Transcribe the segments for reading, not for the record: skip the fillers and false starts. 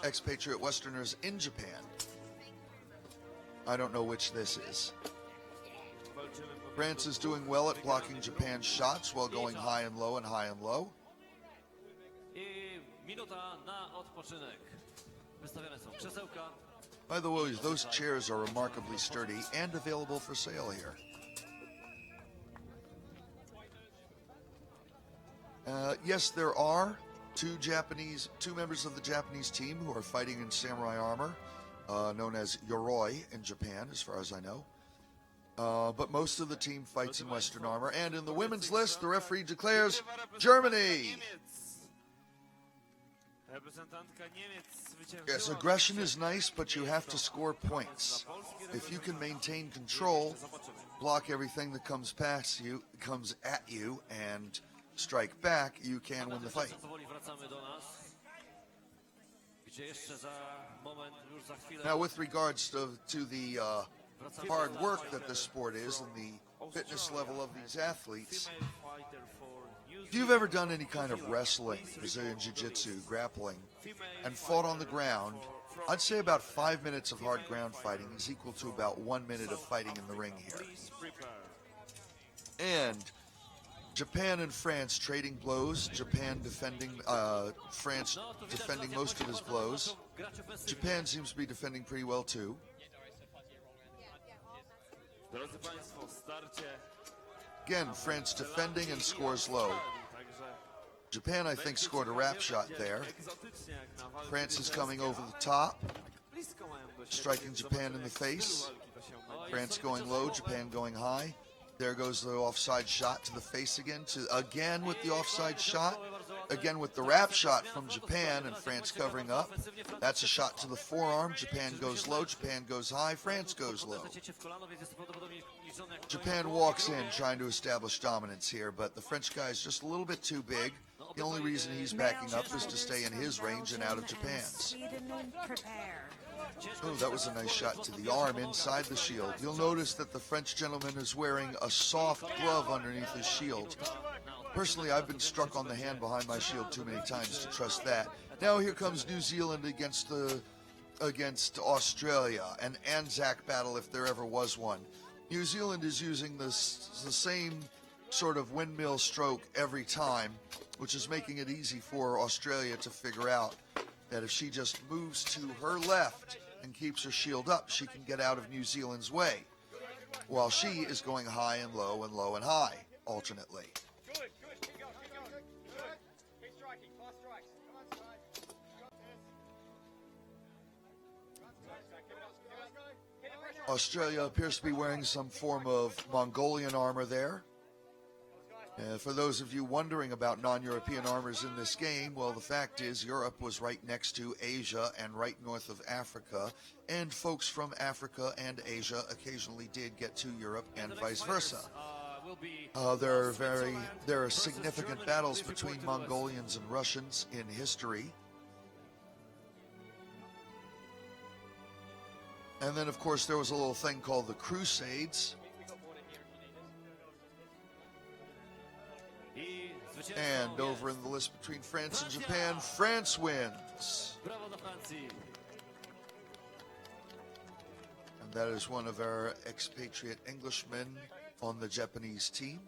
expatriate Westerners in Japan. I don't know which this is. France is doing well at blocking Japan's shots while going high and low and high and low. By the way, those chairs are remarkably sturdy and available for sale here. Yes, there are two members of the Japanese team who are fighting in samurai armor, known as yoroi in Japan, as far as I know. But most of the team fights in Western armor. And in the women's list, the referee declares Germany. Yes, aggression is nice, but you have to score points. If you can maintain control, block everything that comes at you, and strike back, you can win the fight. Now, with regards to the hard work that this sport is and the fitness level of these athletes, if you've ever done any kind of wrestling, Brazilian Jiu-Jitsu, grappling, and fought on the ground, I'd say about 5 minutes of hard ground fighting is equal to about 1 minute of fighting in the ring here. And Japan and France trading blows, France defending most of his blows. Japan seems to be defending pretty well too. Again, France defending and scores low. Japan, I think, scored a wrap shot there. France is coming over the top, striking Japan in the face. France going low, Japan going high. There goes the offside shot to the face again. Again with the offside shot. Again with the wrap shot from Japan, and France covering up. That's a shot to the forearm. Japan goes low, Japan goes high, France goes low. Japan walks in trying to establish dominance here, but the French guy is just a little bit too big. The only reason he's backing up is to stay in his range and out of Japan's. Oh, that was a nice shot to the arm inside the shield. You'll notice that the French gentleman is wearing a soft glove underneath his shield. Personally, I've been struck on the hand behind my shield too many times to trust that. Now here comes New Zealand against Australia, an Anzac battle if there ever was one. New Zealand is using the same sort of windmill stroke every time, which is making it easy for Australia to figure out that if she just moves to her left and keeps her shield up, she can get out of New Zealand's way, while she is going high and low and high, alternately. Australia appears to be wearing some form of Mongolian armor there. For those of you wondering about non-European armors in this game, well, the fact is Europe was right next to Asia and right north of Africa, and folks from Africa and Asia occasionally did get to Europe and vice versa. There are significant battles between Mongolians and Russians in history. And then, of course, there was a little thing called the Crusades. And over in the list between France and Japan, France wins. And that is one of our expatriate Englishmen on the Japanese team.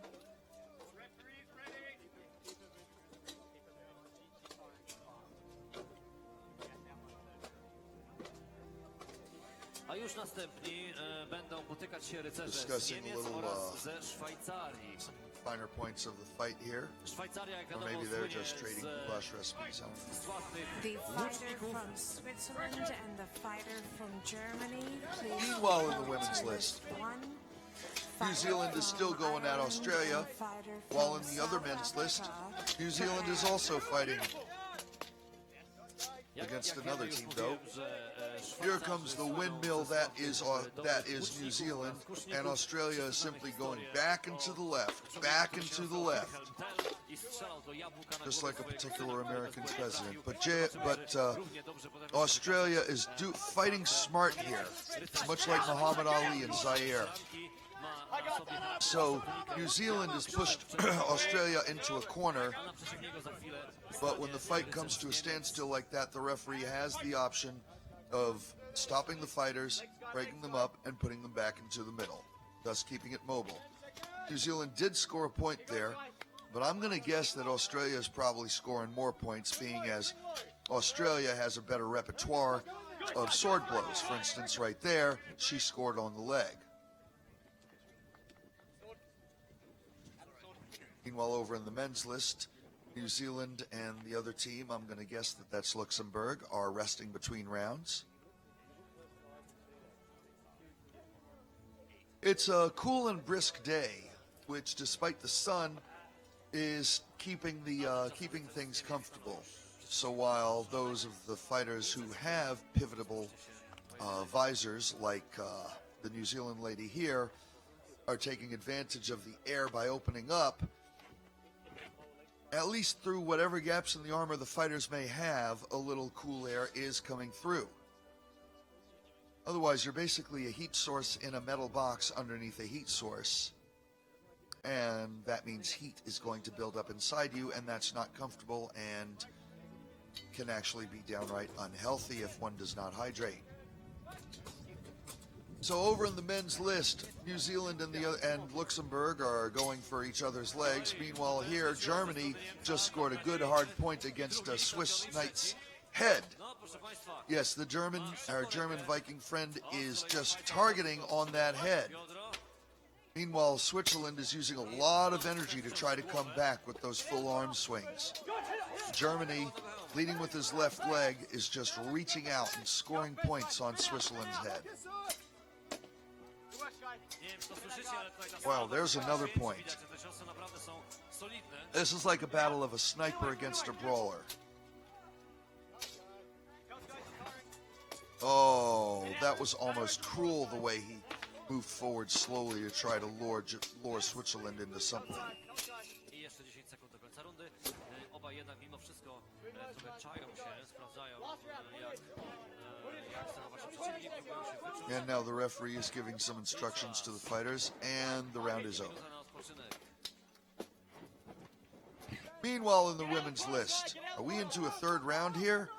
Discussing a little some finer points of the fight here, or maybe they're just trading flash recipes. The fighter from Switzerland and the fighter from Germany. Meanwhile, in the women's list, New Zealand is still going at Australia, while in the other men's list, New Zealand is also fighting against another team, though. Here comes the windmill that is New Zealand, and Australia is simply going back and to the left, just like a particular American president. But Australia is fighting smart here. It's much like Muhammad Ali and Zaire. So New Zealand has pushed Australia into a corner, but when the fight comes to a standstill like that, the referee has the option of stopping the fighters, breaking them up, and putting them back into the middle, thus keeping it mobile. New Zealand did score a point there, but I'm going to guess that Australia is probably scoring more points, being as Australia has a better repertoire of sword blows. For instance, right there, she scored on the leg. Meanwhile, over in the men's list, New Zealand and the other team, I'm going to guess that that's Luxembourg, are resting between rounds. It's a cool and brisk day, which, despite the sun, is keeping things comfortable. So while those of the fighters who have pivotable visors, like the New Zealand lady here, are taking advantage of the air by opening up, at least through whatever gaps in the armor the fighters may have, a little cool air is coming through. Otherwise, you're basically a heat source in a metal box underneath a heat source. And that means heat is going to build up inside you, and that's not comfortable and can actually be downright unhealthy if one does not hydrate. So over in the men's list, New Zealand and Luxembourg are going for each other's legs. Meanwhile here, Germany just scored a good hard point against a USAKnights head. Yes, our German Viking friend is just targeting on that head. Meanwhile, Switzerland is using a lot of energy to try to come back with those full arm swings. Germany, leading with his left leg, is just reaching out and scoring points on Switzerland's head. Wow, there's another point. This is like a battle of a sniper against a brawler. Oh, that was almost cruel the way he moved forward slowly to try to lure Switzerland into something. And now the referee is giving some instructions to the fighters, and the round is over. Meanwhile, in the women's list, are we into a third round here?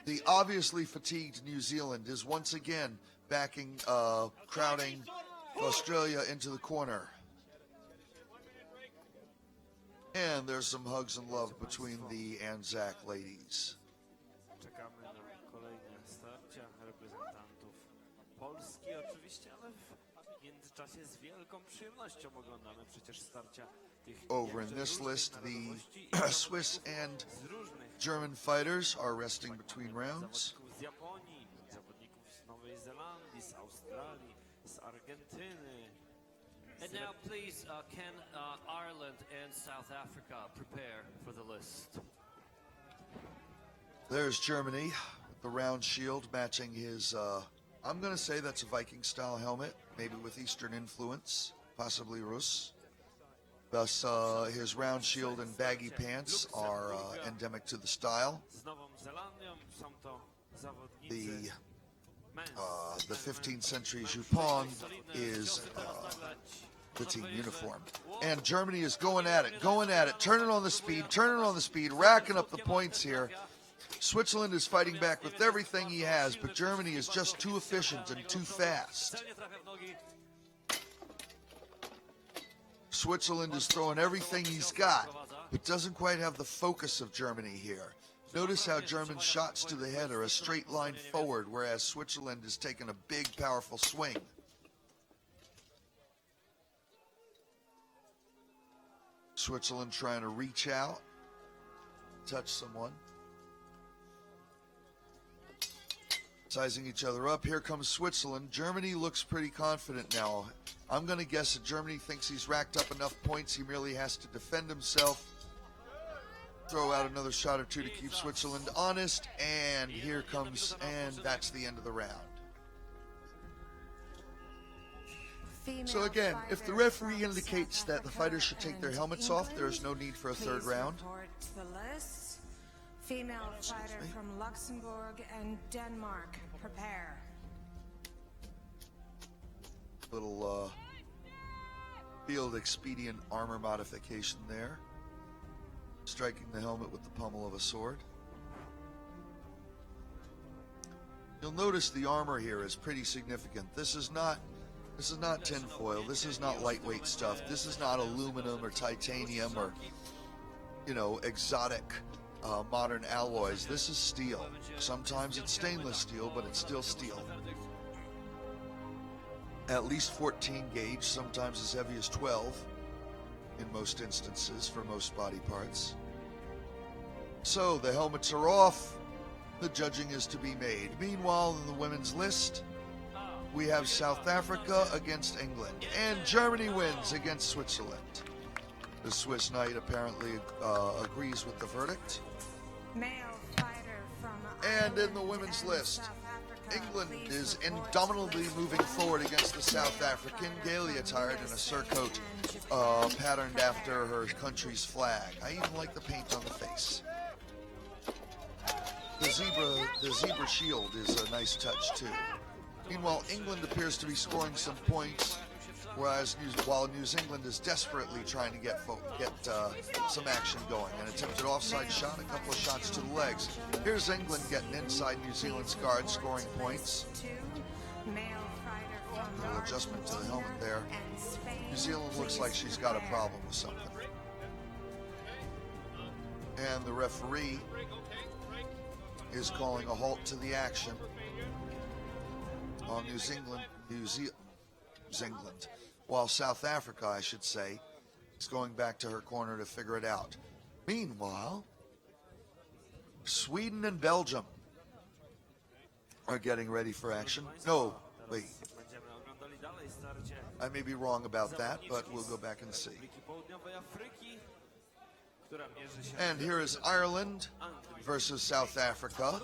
The obviously fatigued New Zealand is once again crowding Australia into the corner. And there's some hugs and love between the Anzac ladies. Czekamy na kolejne starcia reprezentantów Polski oczywiście, ale w międzyczasie z wielką przyjemnością oglądamy przecież starcia tych. Over in this list, the Swiss and German fighters are resting between rounds. Z Japonii, zawodników z Nowej Zelandii, z Australii, z Argentyny. And now, please, can Ireland and South Africa prepare for the list? There's Germany, the round shield matching his, I'm going to say that's a Viking-style helmet, maybe with Eastern influence, possibly Rus. Thus, his round shield and baggy pants are endemic to the style. The 15th century jupon is the team uniform. And Germany is going at it, turning on the speed, racking up the points here. Switzerland is fighting back with everything he has, but Germany is just too efficient and too fast. Switzerland is throwing everything he's got, but doesn't quite have the focus of Germany here. Notice how German shots to the head are a straight line forward, whereas Switzerland is taking a big, powerful swing. Switzerland trying to reach out, touch someone. Sizing each other up. Here comes Switzerland. Germany looks pretty confident now. I'm going to guess that Germany thinks he's racked up enough points. He merely has to defend himself. Throw out another shot or two to keep Switzerland honest. And here comes, and that's the end of the round. So again, if the referee indicates that the fighters should take their helmets off, there is no need for a third round. Female fighter from Luxembourg and Denmark, prepare. Little Field expedient armor modification there. Striking the helmet with the pommel of a sword. You'll notice the armor here is pretty significant. This is not tinfoil. This is not lightweight stuff. This is not aluminum or titanium or, exotic modern alloys. This is steel. Sometimes it's stainless steel, but it's still steel. At least 14 gauge, sometimes as heavy as 12 in most instances for most body parts. So the helmets are off. The judging is to be made. Meanwhile, in the women's list, we have South Africa against England, and Germany wins against Switzerland. The Swiss Knight apparently agrees with the verdict. Male fighter from And in Ireland the women's and list, South Africa, England please is report indomitably list moving one. forward against the South Male African, fighter gaily from attired in a USA surcoat and Japan, patterned prepare. after her country's flag. I even like the paint on the face. The zebra shield is a nice touch too. Meanwhile, England appears to be scoring some points, whereas while New Zealand is desperately trying to get some action going. An attempted offside shot, a couple of shots to the legs. Here's England getting inside New Zealand's guard, scoring points. Male fighter from A little adjustment to the helmet there. and Spain, New Zealand looks please like she's got a prepare. problem with something. And the referee is calling a halt to the action on New Zealand, while South Africa, I should say, is going back to her corner to figure it out. Meanwhile, Sweden and Belgium are getting ready for action. No, wait, Będziemy oglądali dalej starcie I may be wrong about that, but we'll go back and see. Republiki Południowej Afryki, która mierzy się And here is Ireland versus South Africa.